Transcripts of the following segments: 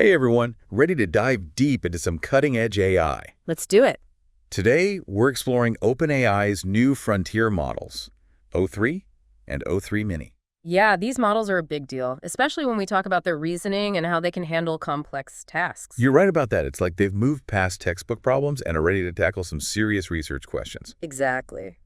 Hey everyone, ready to dive deep into some cutting-edge AI. Let's do it. Today, we're exploring OpenAI's new frontier models, o3 and o3-mini. Yeah, these models are a big deal, especially when we talk about their reasoning and how they can handle complex tasks. You're right about that. It's like they've moved past textbook problems and are ready to tackle some serious research questions. Exactly.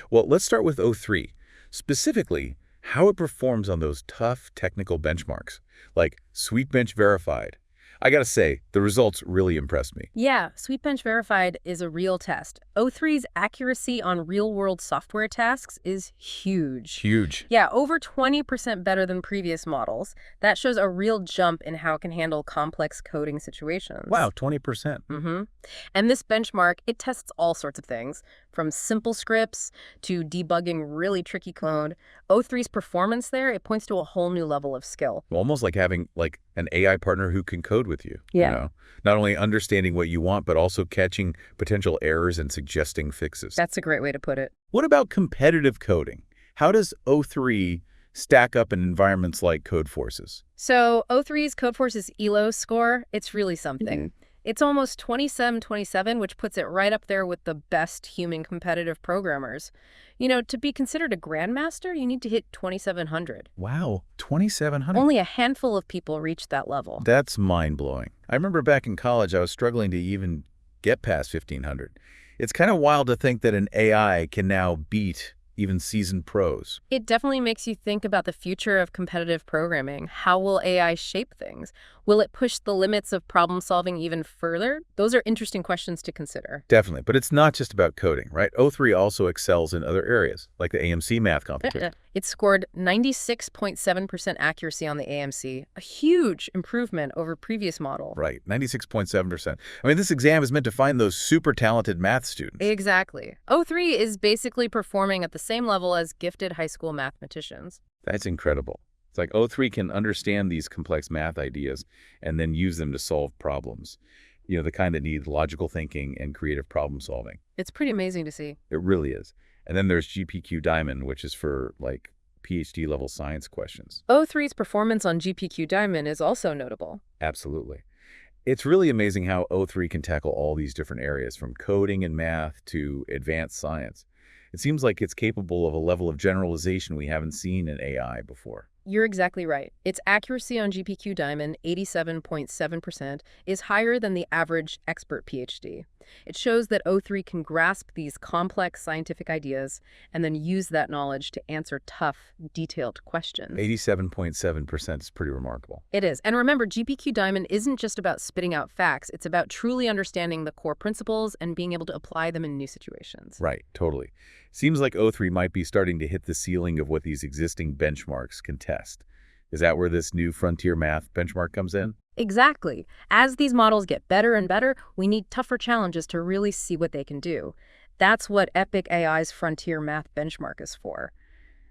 Well, let's start with o3, specifically how it performs on those tough technical benchmarks, like Sweetbench Verified. I gotta say, the results really impressed me. Yeah, Sweetbench Verified is a real test. O3's accuracy on real-world software tasks is huge. Huge. Yeah, over 20% better than previous models. That shows a real jump in how it can handle complex coding situations. Wow, 20%. And this benchmark, it tests all sorts of things, from simple scripts to debugging really tricky code. O3's performance there, it points to a whole new level of skill. Almost like having an AI partner who can code with you. Yeah. You know? Not only understanding what you want, but also catching potential errors and suggesting fixes. That's a great way to put it. What about competitive coding? How does o3 stack up in environments like Codeforce's? So O3's Codeforce's ELO score, it's really something. It's almost 27/27, which puts it right up there with the best human competitive programmers. You know, to be considered a grandmaster, you need to hit 2700. Wow, 2,700. Only a handful of people reach that level. That's mind-blowing. I remember back in college, I was struggling to even get past 1,500. It's kind of wild to think that an AI can now beat even seasoned pros. It definitely makes you think about the future of competitive programming. How will AI shape things? Will it push the limits of problem solving even further? Those are interesting questions to consider. Definitely, but it's not just about coding, right? o3 also excels in other areas, like the AMC math competition. It scored 96.7% accuracy on the AMC, a huge improvement over previous model. Right, 96.7%. I mean, this exam is meant to find those super talented math students. Exactly. O3 is basically performing at the same level as gifted high school mathematicians. That's incredible. It's like o3 can understand these complex math ideas and then use them to solve problems. You know, the kind that need logical thinking and creative problem solving. It's pretty amazing to see. It really is. And then there's GPQ Diamond, which is for like PhD level science questions. O3's performance on GPQ Diamond is also notable. Absolutely. It's really amazing how o3 can tackle all these different areas, from coding and math to advanced science. It seems like it's capable of a level of generalization we haven't seen in AI before. You're exactly right. Its accuracy on GPQ Diamond, 87.7%, is higher than the average expert PhD. It shows that O3 can grasp these complex scientific ideas and then use that knowledge to answer tough, detailed questions. 87.7% is pretty remarkable. It is. And remember, GPQ Diamond isn't just about spitting out facts. It's about truly understanding the core principles and being able to apply them in new situations. Right, totally. Seems like o3 might be starting to hit the ceiling of what these existing benchmarks can test. Is that where this new frontier math benchmark comes in? Exactly. As these models get better and better, we need tougher challenges to really see what they can do. That's what Epic AI's frontier math benchmark is for.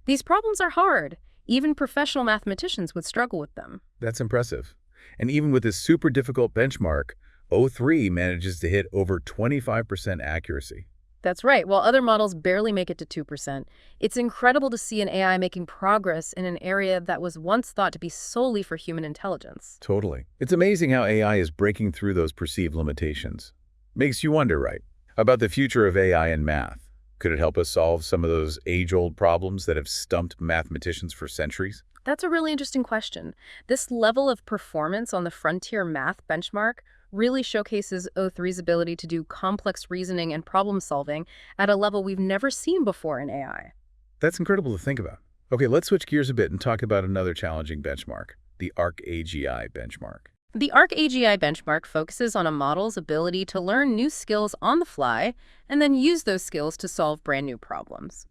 These problems are hard. Even professional mathematicians would struggle with them. That's impressive. And even with this super difficult benchmark, o3 manages to hit over 25% accuracy. That's right. While other models barely make it to 2%, it's incredible to see an AI making progress in an area that was once thought to be solely for human intelligence. Totally. It's amazing how AI is breaking through those perceived limitations. Makes you wonder, right, about the future of AI and math. Could it help us solve some of those age-old problems that have stumped mathematicians for centuries? That's a really interesting question. This level of performance on the frontier math benchmark really showcases O3's ability to do complex reasoning and problem solving at a level we've never seen before in AI. That's incredible to think about. Okay, let's switch gears a bit and talk about another challenging benchmark, the ArcAGI benchmark. The ArcAGI benchmark focuses on a model's ability to learn new skills on the fly and then use those skills to solve brand new problems.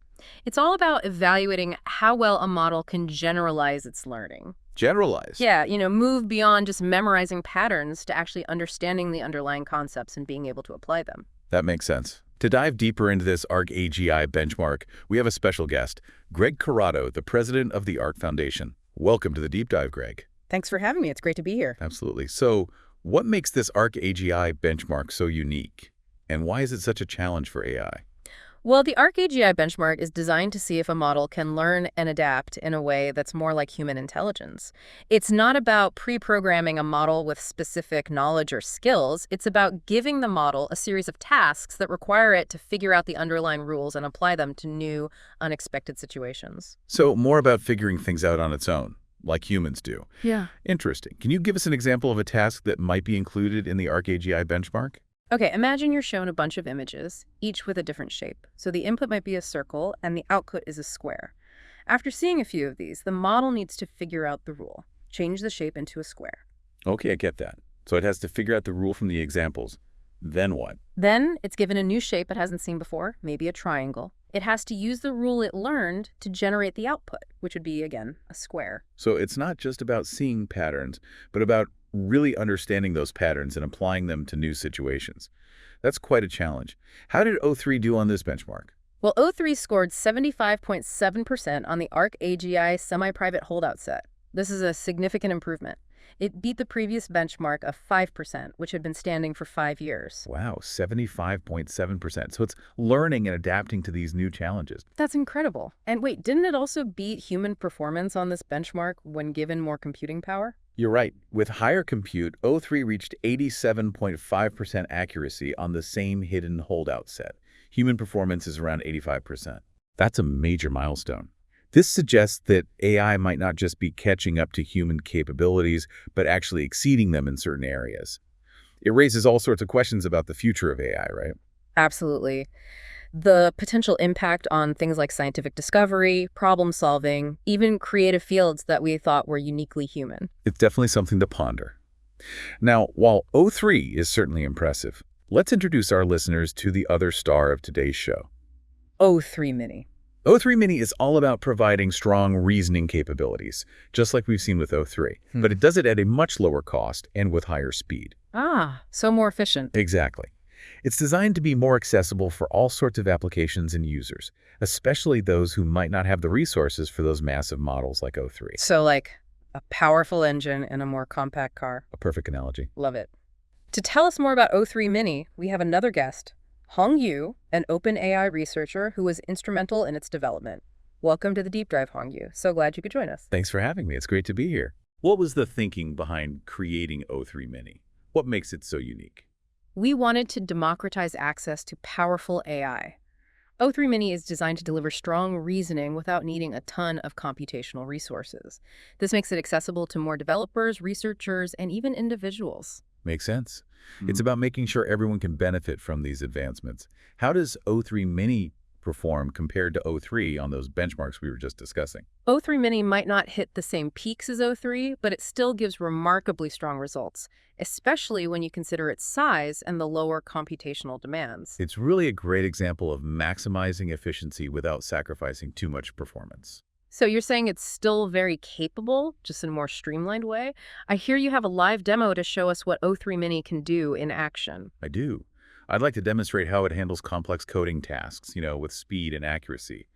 It's all about evaluating how well a model can generalize its learning. Generalize? Yeah, move beyond just memorizing patterns to actually understanding the underlying concepts and being able to apply them. That makes sense. To dive deeper into this ArcAGI benchmark, we have a special guest, Greg Corrado, the president of the Arc Foundation. Welcome to the Deep Dive, Greg. Thanks for having me. It's great to be here. Absolutely. So, what makes this ArcAGI benchmark so unique? And why is it such a challenge for AI? Well, the ArcAGI benchmark is designed to see if a model can learn and adapt in a way that's more like human intelligence. It's not about pre-programming a model with specific knowledge or skills. It's about giving the model a series of tasks that require it to figure out the underlying rules and apply them to new, unexpected situations. So more about figuring things out on its own, like humans do. Yeah. Interesting. Can you give us an example of a task that might be included in the ArcAGI benchmark? Okay, imagine you're shown a bunch of images, each with a different shape. So the input might be a circle and the output is a square. After seeing a few of these, the model needs to figure out the rule. Change the shape into a square. Okay, I get that. So it has to figure out the rule from the examples. Then what? Then it's given a new shape it hasn't seen before, maybe a triangle. It has to use the rule it learned to generate the output, which would be, again, a square. So it's not just about seeing patterns, but about really understanding those patterns and applying them to new situations. That's quite a challenge. How did o3 do on this benchmark? Well, O3 scored 75.7% on the ArcAGI semi-private holdout set. This is a significant improvement. It beat the previous benchmark of 5%, which had been standing for 5 years. Wow, 75.7%. So it's learning and adapting to these new challenges. That's incredible. And wait, didn't it also beat human performance on this benchmark when given more computing power? You're right. With higher compute, o3 reached 87.5% accuracy on the same hidden holdout set. Human performance is around 85%. That's a major milestone. This suggests that AI might not just be catching up to human capabilities, but actually exceeding them in certain areas. It raises all sorts of questions about the future of AI, right? Absolutely. The potential impact on things like scientific discovery, problem solving, even creative fields that we thought were uniquely human. It's definitely something to ponder. Now, while o3 is certainly impressive, let's introduce our listeners to the other star of today's show. o3-mini. o3-mini is all about providing strong reasoning capabilities, just like we've seen with o3, but it does it at a much lower cost and with higher speed. Ah, so more efficient. Exactly. It's designed to be more accessible for all sorts of applications and users, especially those who might not have the resources for those massive models like o3. So like a powerful engine in a more compact car. A perfect analogy. Love it. To tell us more about o3-mini, we have another guest, Hong Yu, an OpenAI researcher who was instrumental in its development. Welcome to the Deep Dive, Hong Yu. So glad you could join us. Thanks for having me. It's great to be here. What was the thinking behind creating o3-mini? What makes it so unique? We wanted to democratize access to powerful AI. o3-mini is designed to deliver strong reasoning without needing a ton of computational resources. This makes it accessible to more developers, researchers, and even individuals. Makes sense. It's about making sure everyone can benefit from these advancements. How does o3-mini perform compared to o3 on those benchmarks we were just discussing? o3-mini might not hit the same peaks as o3, but it still gives remarkably strong results, especially when you consider its size and the lower computational demands. It's really a great example of maximizing efficiency without sacrificing too much performance. So you're saying it's still very capable, just in a more streamlined way? I hear you have a live demo to show us what o3-mini can do in action. I do. I'd like to demonstrate how it handles complex coding tasks, with speed and accuracy.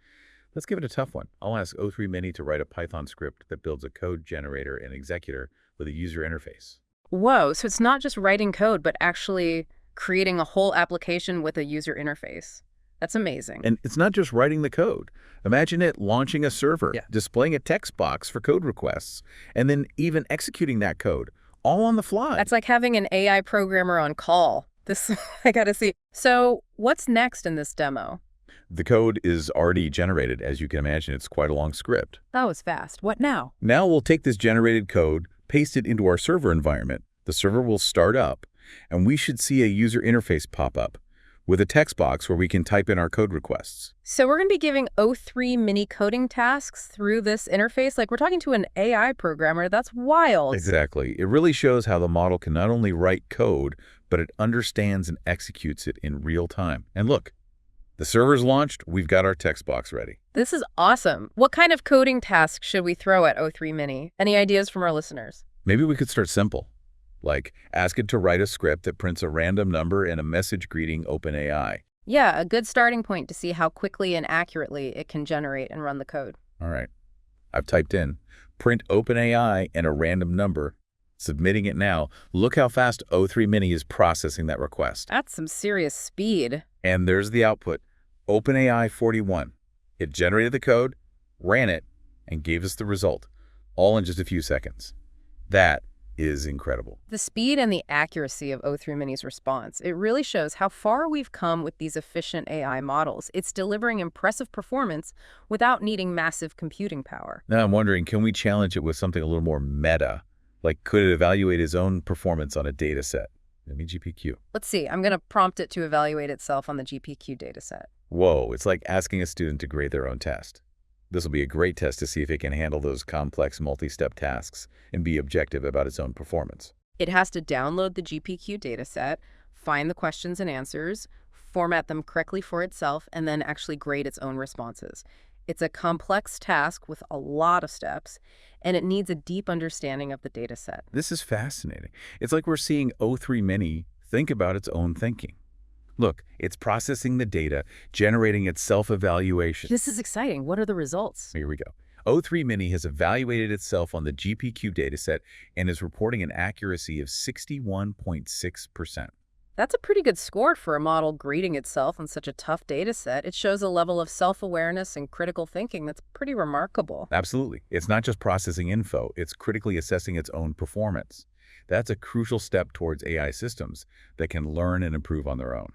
Let's give it a tough one. I'll ask o3-mini to write a Python script that builds a code generator and executor with a user interface. Whoa, so it's not just writing code, but actually creating a whole application with a user interface. That's amazing. And it's not just writing the code. Imagine it launching a server, displaying a text box for code requests, and then even executing that code, all on the fly. That's like having an AI programmer on call. This, I gotta see. So what's next in this demo? The code is already generated. As you can imagine, it's quite a long script. That was fast. What now? Now we'll take this generated code, paste it into our server environment. The server will start up, and we should see a user interface pop up with a text box where we can type in our code requests. So we're going to be giving o3-mini coding tasks through this interface? Like we're talking to an AI programmer. That's wild. Exactly. It really shows how the model can not only write code, but it understands and executes it in real time. And look, the server's launched. We've got our text box ready. This is awesome. What kind of coding tasks should we throw at o3-mini? Any ideas from our listeners? Maybe we could start simple. Like, ask it to write a script that prints a random number and a message greeting OpenAI. Yeah, a good starting point to see how quickly and accurately it can generate and run the code. All right. I've typed in print OpenAI and a random number. Submitting it now. Look how fast o3-mini is processing that request. That's some serious speed. And there's the output. OpenAI 41. It generated the code, ran it, and gave us the result, all in just a few seconds. That is incredible. The speed and the accuracy of o3-mini's response, it really shows how far we've come with these efficient AI models. It's delivering impressive performance without needing massive computing power. Now I'm wondering, can we challenge it with something a little more meta? Like, could it evaluate its own performance on a data set? I mean, GPQ. Let's see, I'm going to prompt it to evaluate itself on the GPQ dataset. Whoa, it's like asking a student to grade their own test. This will be a great test to see if it can handle those complex multi-step tasks and be objective about its own performance. It has to download the GPQ dataset, find the questions and answers, format them correctly for itself, and then actually grade its own responses. It's a complex task with a lot of steps, and it needs a deep understanding of the dataset. This is fascinating. It's like we're seeing o3-mini think about its own thinking. Look, it's processing the data, generating its self-evaluation. This is exciting. What are the results? Here we go. o3-mini has evaluated itself on the GPQ dataset and is reporting an accuracy of 61.6%. That's a pretty good score for a model grading itself on such a tough dataset. It shows a level of self-awareness and critical thinking that's pretty remarkable. Absolutely. It's not just processing info, it's critically assessing its own performance. That's a crucial step towards AI systems that can learn and improve on their own.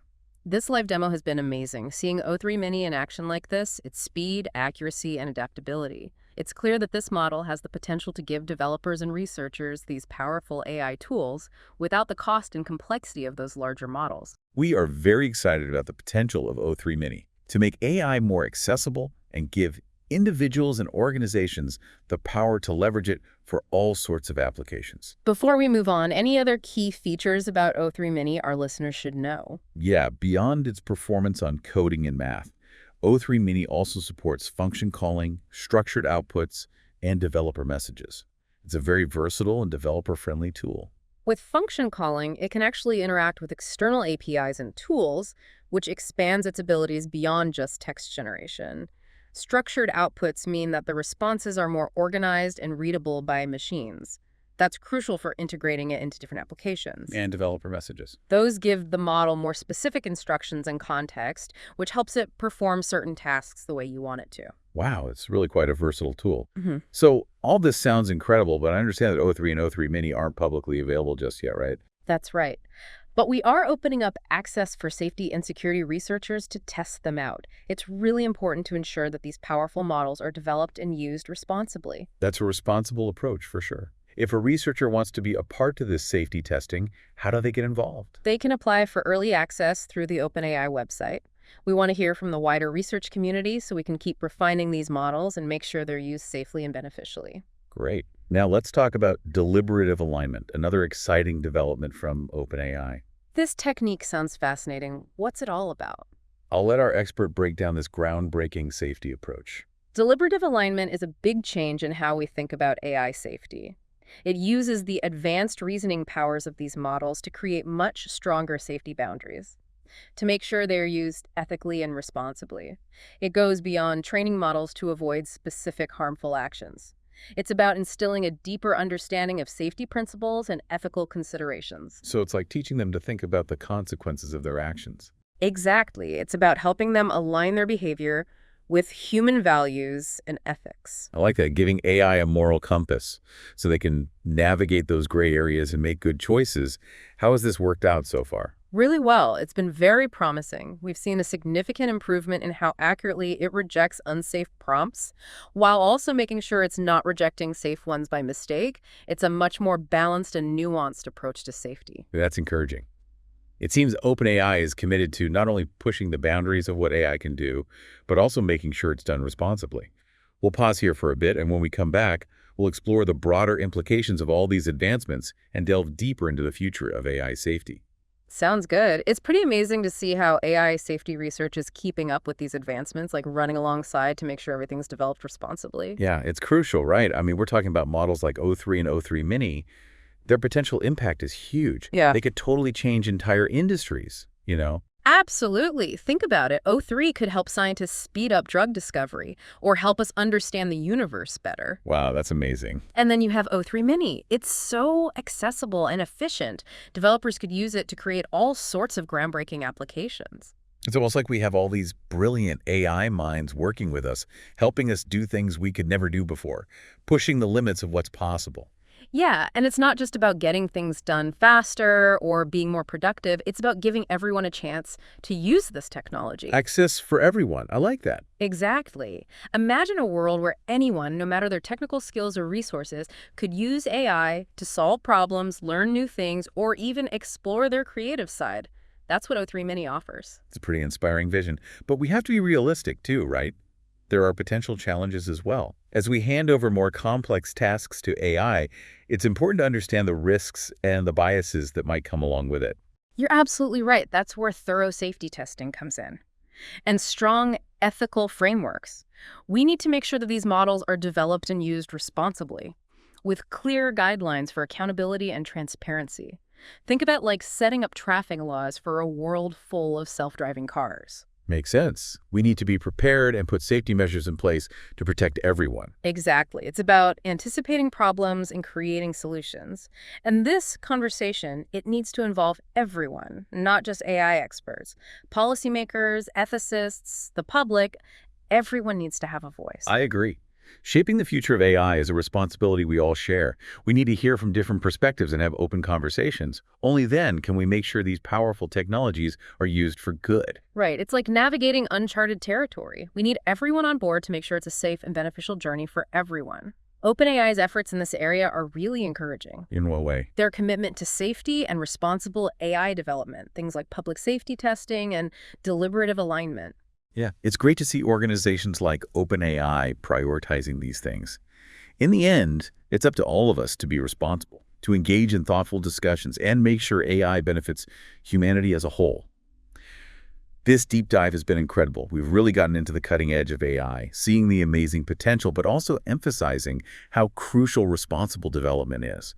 This live demo has been amazing. Seeing o3-mini in action like this, its speed, accuracy, and adaptability. It's clear that this model has the potential to give developers and researchers these powerful AI tools without the cost and complexity of those larger models. We are very excited about the potential of o3-mini to make AI more accessible and give individuals and organizations the power to leverage it for all sorts of applications. Before we move on, any other key features about o3-mini our listeners should know? Yeah, beyond its performance on coding and math, o3-mini also supports function calling, structured outputs, and developer messages. It's a very versatile and developer-friendly tool. With function calling, it can actually interact with external APIs and tools, which expands its abilities beyond just text generation. Structured outputs mean that the responses are more organized and readable by machines. That's crucial for integrating it into different applications. And developer messages. Those give the model more specific instructions and context, which helps it perform certain tasks the way you want it to. Wow, it's really quite a versatile tool. So all this sounds incredible, but I understand that O3 and o3-mini aren't publicly available just yet, right? That's right. But we are opening up access for safety and security researchers to test them out. It's really important to ensure that these powerful models are developed and used responsibly. That's a responsible approach for sure. If a researcher wants to be a part of this safety testing, how do they get involved? They can apply for early access through the OpenAI website. We want to hear from the wider research community so we can keep refining these models and make sure they're used safely and beneficially. Great. Now let's talk about deliberative alignment, another exciting development from OpenAI. This technique sounds fascinating. What's it all about? I'll let our expert break down this groundbreaking safety approach. Deliberative alignment is a big change in how we think about AI safety. It uses the advanced reasoning powers of these models to create much stronger safety boundaries, to make sure they're used ethically and responsibly. It goes beyond training models to avoid specific harmful actions. It's about instilling a deeper understanding of safety principles and ethical considerations. So it's like teaching them to think about the consequences of their actions. Exactly. It's about helping them align their behavior with human values and ethics. I like that, giving AI a moral compass so they can navigate those gray areas and make good choices. How has this worked out so far? Really well. It's been very promising. We've seen a significant improvement in how accurately it rejects unsafe prompts, while also making sure it's not rejecting safe ones by mistake. It's a much more balanced and nuanced approach to safety. That's encouraging. It seems OpenAI is committed to not only pushing the boundaries of what AI can do, but also making sure it's done responsibly. We'll pause here for a bit, and when we come back, we'll explore the broader implications of all these advancements and delve deeper into the future of AI safety. Sounds good. It's pretty amazing to see how AI safety research is keeping up with these advancements, like running alongside to make sure everything's developed responsibly. Yeah, it's crucial, right? I mean, we're talking about models like O3 and o3-mini. Their potential impact is huge. Yeah. They could totally change entire industries, you know? Absolutely. Think about it. O3 could help scientists speed up drug discovery or help us understand the universe better. Wow, that's amazing. And then you have o3-mini. It's so accessible and efficient. Developers could use it to create all sorts of groundbreaking applications. It's almost like we have all these brilliant AI minds working with us, helping us do things we could never do before, pushing the limits of what's possible. Yeah, and it's not just about getting things done faster or being more productive. It's about giving everyone a chance to use this technology. Access for everyone. I like that. Exactly. Imagine a world where anyone, no matter their technical skills or resources, could use AI to solve problems, learn new things, or even explore their creative side. That's what o3-mini offers. It's a pretty inspiring vision. But we have to be realistic too, right? There are potential challenges as well. As we hand over more complex tasks to AI, it's important to understand the risks and the biases that might come along with it. You're absolutely right. That's where thorough safety testing comes in. And strong ethical frameworks. We need to make sure that these models are developed and used responsibly, with clear guidelines for accountability and transparency. Think about like setting up traffic laws for a world full of self-driving cars. Makes sense. We need to be prepared and put safety measures in place to protect everyone. Exactly. It's about anticipating problems and creating solutions. And this conversation, it needs to involve everyone, not just AI experts. Policymakers, ethicists, the public, everyone needs to have a voice. I agree. Shaping the future of AI is a responsibility we all share. We need to hear from different perspectives and have open conversations. Only then can we make sure these powerful technologies are used for good. Right. It's like navigating uncharted territory. We need everyone on board to make sure it's a safe and beneficial journey for everyone. OpenAI's efforts in this area are really encouraging. In what way? Their commitment to safety and responsible AI development, things like public safety testing and deliberative alignment. Yeah, it's great to see organizations like OpenAI prioritizing these things. In the end, it's up to all of us to be responsible, to engage in thoughtful discussions, and make sure AI benefits humanity as a whole. This deep dive has been incredible. We've really gotten into the cutting edge of AI, seeing the amazing potential, but also emphasizing how crucial responsible development is.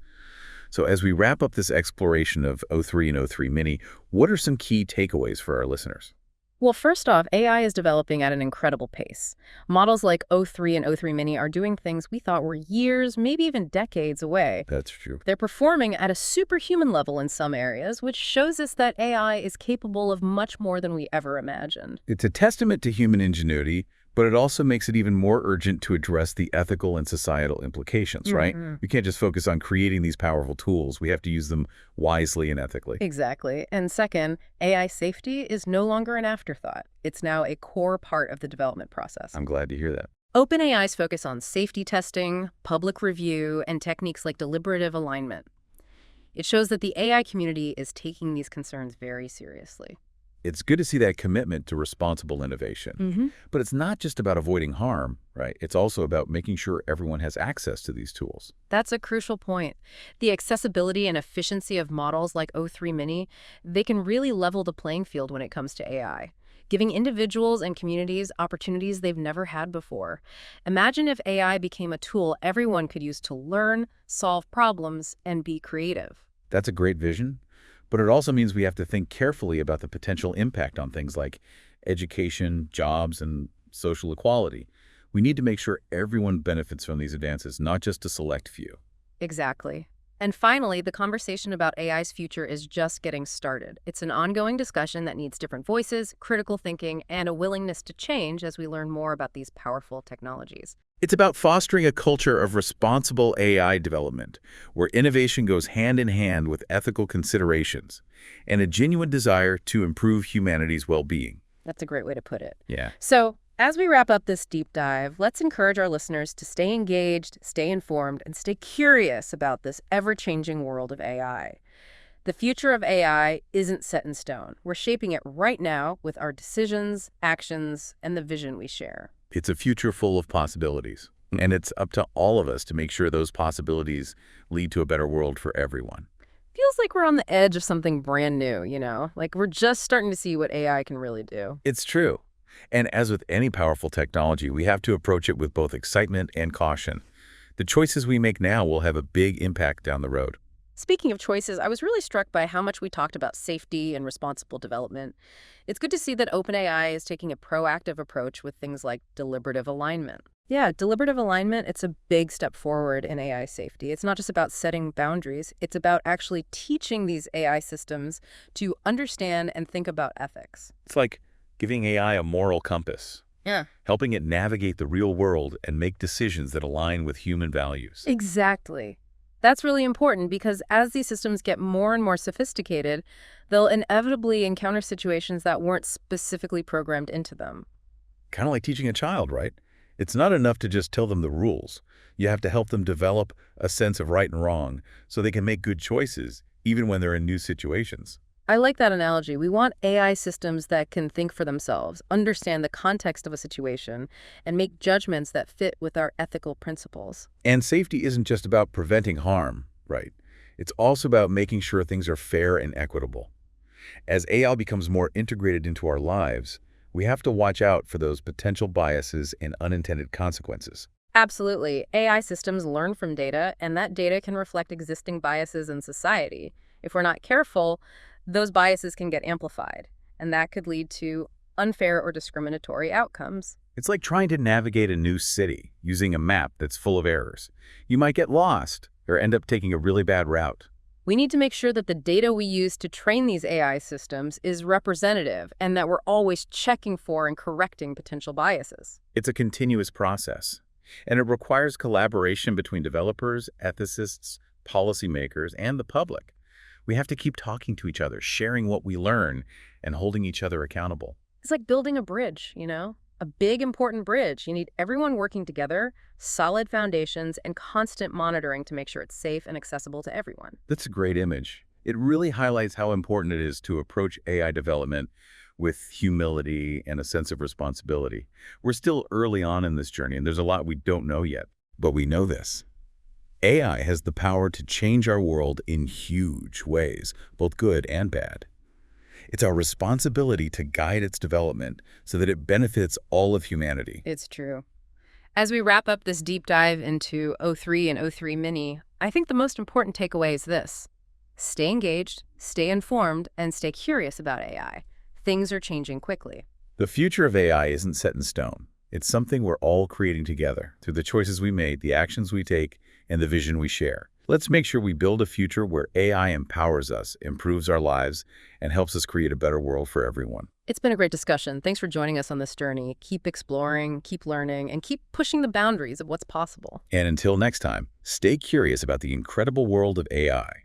So as we wrap up this exploration of O3 and o3-mini, what are some key takeaways for our listeners? Well, first off, AI is developing at an incredible pace. Models like O3 and o3-mini are doing things we thought were years, maybe even decades away. That's true. They're performing at a superhuman level in some areas, which shows us that AI is capable of much more than we ever imagined. It's a testament to human ingenuity, but it also makes it even more urgent to address the ethical and societal implications, right? We can't just focus on creating these powerful tools. We have to use them wisely and ethically. Exactly. And second, AI safety is no longer an afterthought. It's now a core part of the development process. I'm glad to hear that. OpenAI's focus on safety testing, public review, and techniques like deliberative alignment. It shows that the AI community is taking these concerns very seriously. It's good to see that commitment to responsible innovation. But it's not just about avoiding harm, right? It's also about making sure everyone has access to these tools. That's a crucial point. The accessibility and efficiency of models like o3-mini, they can really level the playing field when it comes to AI, giving individuals and communities opportunities they've never had before. Imagine if AI became a tool everyone could use to learn, solve problems, and be creative. That's a great vision. But it also means we have to think carefully about the potential impact on things like education, jobs, and social equality. We need to make sure everyone benefits from these advances, not just a select few. Exactly. And finally, the conversation about AI's future is just getting started. It's an ongoing discussion that needs different voices, critical thinking, and a willingness to change as we learn more about these powerful technologies. It's about fostering a culture of responsible AI development, where innovation goes hand in hand with ethical considerations and a genuine desire to improve humanity's well-being. That's a great way to put it. Yeah. So, as we wrap up this deep dive, let's encourage our listeners to stay engaged, stay informed, and stay curious about this ever-changing world of AI. The future of AI isn't set in stone. We're shaping it right now with our decisions, actions, and the vision we share. It's a future full of possibilities, and it's up to all of us to make sure those possibilities lead to a better world for everyone. Feels like we're on the edge of something brand new, you know? Like we're just starting to see what AI can really do. It's true. And as with any powerful technology, we have to approach it with both excitement and caution. The choices we make now will have a big impact down the road. Speaking of choices, I was really struck by how much we talked about safety and responsible development. It's good to see that OpenAI is taking a proactive approach with things like deliberative alignment. Yeah, deliberative alignment, it's a big step forward in AI safety. It's not just about setting boundaries. It's about actually teaching these AI systems to understand and think about ethics. It's like giving AI a moral compass, Yeah. helping it navigate the real world and make decisions that align with human values. Exactly. That's really important because as these systems get more and more sophisticated, they'll inevitably encounter situations that weren't specifically programmed into them. Kind of like teaching a child, right? It's not enough to just tell them the rules. You have to help them develop a sense of right and wrong so they can make good choices, even when they're in new situations. I like that analogy. We want AI systems that can think for themselves, understand the context of a situation, and make judgments that fit with our ethical principles. And safety isn't just about preventing harm, right? It's also about making sure things are fair and equitable. As AI becomes more integrated into our lives, we have to watch out for those potential biases and unintended consequences. Absolutely. AI systems learn from data, and that data can reflect existing biases in society. If we're not careful, those biases can get amplified, and that could lead to unfair or discriminatory outcomes. It's like trying to navigate a new city using a map that's full of errors. You might get lost or end up taking a really bad route. We need to make sure that the data we use to train these AI systems is representative and that we're always checking for and correcting potential biases. It's a continuous process, and it requires collaboration between developers, ethicists, policymakers, and the public. We have to keep talking to each other, sharing what we learn, and holding each other accountable. It's like building a bridge, a big, important bridge. You need everyone working together, solid foundations, and constant monitoring to make sure it's safe and accessible to everyone. That's a great image. It really highlights how important it is to approach AI development with humility and a sense of responsibility. We're still early on in this journey, and there's a lot we don't know yet. But we know this. AI has the power to change our world in huge ways, both good and bad. It's our responsibility to guide its development so that it benefits all of humanity. It's true. As we wrap up this deep dive into O3 and o3-mini, I think the most important takeaway is this. Stay engaged, stay informed, and stay curious about AI. Things are changing quickly. The future of AI isn't set in stone. It's something we're all creating together through the choices we made, the actions we take, and the vision we share. Let's make sure we build a future where AI empowers us, improves our lives, and helps us create a better world for everyone. It's been a great discussion. Thanks for joining us on this journey. Keep exploring, keep learning, and keep pushing the boundaries of what's possible. And until next time, stay curious about the incredible world of AI.